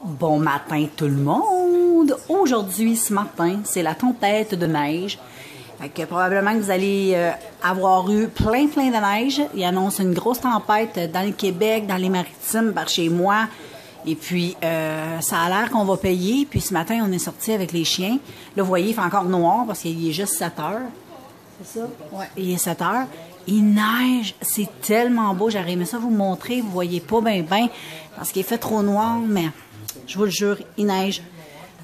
Bon matin tout le monde! Aujourd'hui, ce matin, c'est la tempête de neige. Fait que probablement que vous allez avoir eu plein de neige. Il annonce une grosse tempête dans le Québec, dans les Maritimes, par chez moi. Et puis, ça a l'air qu'on va payer. Puis ce matin, on est sorti avec les chiens. Là, vous voyez, il fait encore noir parce qu'il est juste 7 heures. C'est ça? Ouais. Il est 7 heures. Il neige. C'est tellement beau. J'aurais aimé ça vous montrer. Vous voyez pas bien parce qu'il fait trop noir, mais je vous le jure, il neige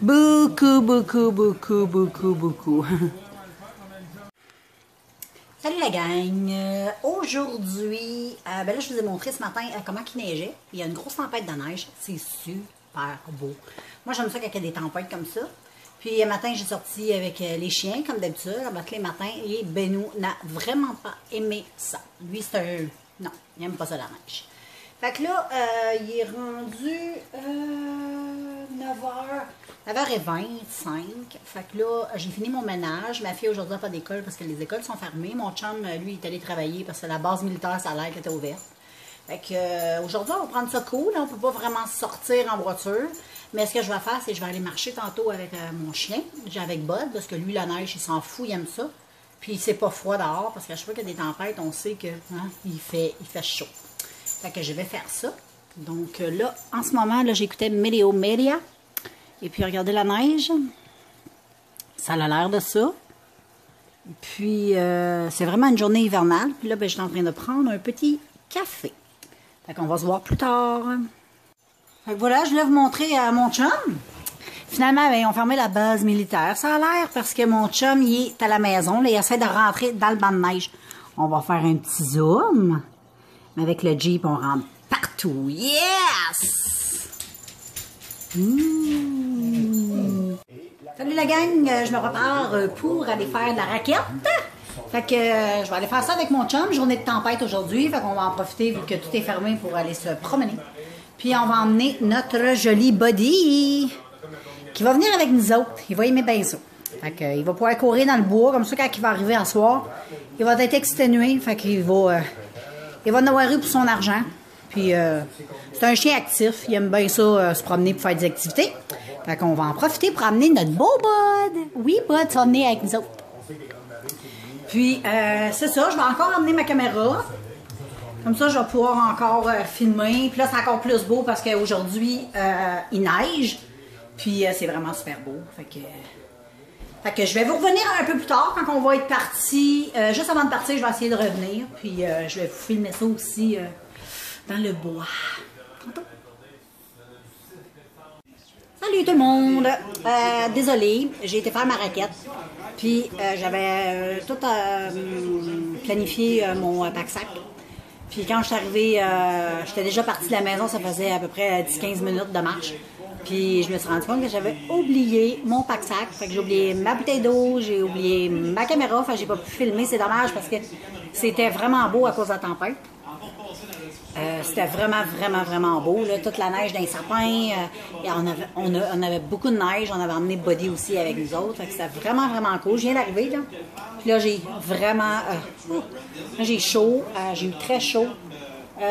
beaucoup. Salut la gang! Aujourd'hui, là je vous ai montré ce matin comment il neigeait. Il y a une grosse tempête de neige. C'est super beau. Moi, j'aime ça quand il y a des tempêtes comme ça. Puis, un matin, j'ai sorti avec les chiens, comme d'habitude, à tous les matins. Et Benou n'a vraiment pas aimé ça. Lui, c'est un... Non, il n'aime pas ça la neige. Fait que là, il est rendu 9h25. Fait que là, j'ai fini mon ménage. Ma fille aujourd'hui n'a pas d'école parce que les écoles sont fermées. Mon chum, lui, il est allé travailler parce que la base militaire, ça a l'air qu'elle était ouverte. Fait que aujourd'hui, on va prendre ça cool. On ne peut pas vraiment sortir en voiture. Mais ce que je vais faire, c'est que je vais aller marcher tantôt avec mon chien. J'ai avec Bud parce que lui, la neige, il s'en fout, il aime ça. Puis c'est pas froid dehors parce qu'à chaque fois qu'il y a des tempêtes, on sait que il fait chaud. Fait que je vais faire ça. Donc là, en ce moment, là, j'écoutais Météo Média. Et puis, regardez la neige. Ça a l'air de ça. Et puis, c'est vraiment une journée hivernale. Puis là, ben, je suis en train de prendre un petit café. Fait qu'on va se voir plus tard. Fait que voilà, je voulais vous montrer à mon chum. Finalement, ben, ils ont fermé la base militaire. Ça a l'air parce que mon chum, il est à la maison. Là, il essaie de rentrer dans le banc de neige. On va faire un petit zoom. Mais avec le Jeep, on rentre partout. Yes! Salut la gang, je me prépare pour aller faire de la raquette. Fait que je vais aller faire ça avec mon chum. Journée de tempête aujourd'hui. Fait qu'on va en profiter vu que tout est fermé pour aller se promener. Puis on va emmener notre joli Buddy qui va venir avec nous autres. Il va aimer bien ça. Fait que, il va pouvoir courir dans le bois. Comme ça, quand il va arriver en soir, il va être exténué. Fait qu'il va... il va en avoir eu pour son argent. Puis, c'est un chien actif. Il aime bien ça, se promener pour faire des activités. Fait qu'on va en profiter pour amener notre beau Bud. Oui, Bud, tu vas venir avec nous autres. Puis, c'est ça. Je vais encore emmener ma caméra. Comme ça, je vais pouvoir encore filmer. Puis là, c'est encore plus beau parce qu'aujourd'hui, il neige. Puis, c'est vraiment super beau. Fait que je vais vous revenir un peu plus tard quand on va être parti. Juste avant de partir, je vais essayer de revenir. Puis je vais vous filmer ça aussi dans le bois. Tantôt. Salut tout le monde! Désolée, j'ai été faire ma raquette. Puis j'avais tout planifié mon pack-sac. Puis quand je suis arrivée, j'étais déjà partie de la maison, ça faisait à peu près 10-15 minutes de marche. Puis je me suis rendu compte que j'avais oublié mon pack-sac. Fait que j'ai oublié ma bouteille d'eau, j'ai oublié ma caméra. Fait que j'ai pas pu filmer. C'est dommage parce que c'était vraiment beau à cause de la tempête. C'était vraiment beau. Là. Toute la neige dans les sapins. On avait beaucoup de neige. On avait emmené Buddy aussi avec nous autres. Fait que c'était vraiment cool. Je viens d'arriver. Là. Puis là, j'ai vraiment... j'ai chaud. J'ai eu très chaud.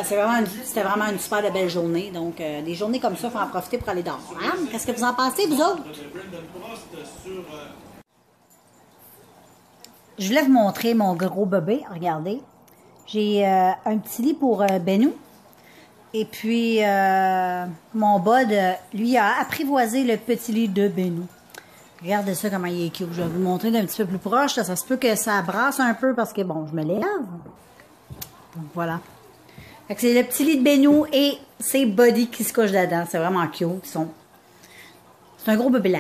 C'était vraiment une super de belle journée. Donc, des journées comme ça, il faut en profiter pour aller dehors. Hein? Qu'est-ce que vous en pensez, vous autres? Je voulais vous montrer mon gros bébé. Regardez. J'ai un petit lit pour Benou. Et puis, mon Bud, lui, a apprivoisé le petit lit de Benou. Regardez ça, comment il est cute. Je vais vous montrer d'un petit peu plus proche. Ça se peut que ça brasse un peu parce que, bon, je me lève. Donc, voilà. C'est le petit lit de Benou et c'est Buddy qui se couche dedans. C'est vraiment cute. C'est un gros bébé là.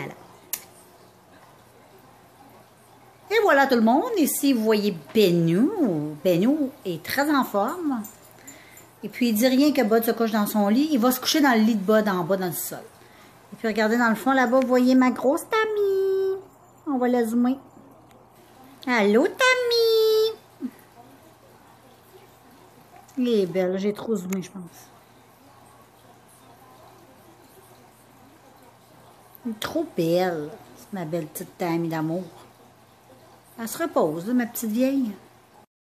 Et voilà tout le monde. Ici, vous voyez Benou. Benou est très en forme. Et puis, il dit rien que Bud se couche dans son lit. Il va se coucher dans le lit de Bud en bas dans le sol. Et puis, regardez dans le fond là-bas, vous voyez ma grosse Tammy. On va la zoomer. Allô, Tammy! Elle est belle, j'ai trop zoomé, je pense. Elle est trop belle. C'est ma belle petite Tammy d'amour. Elle se repose, là, ma petite vieille.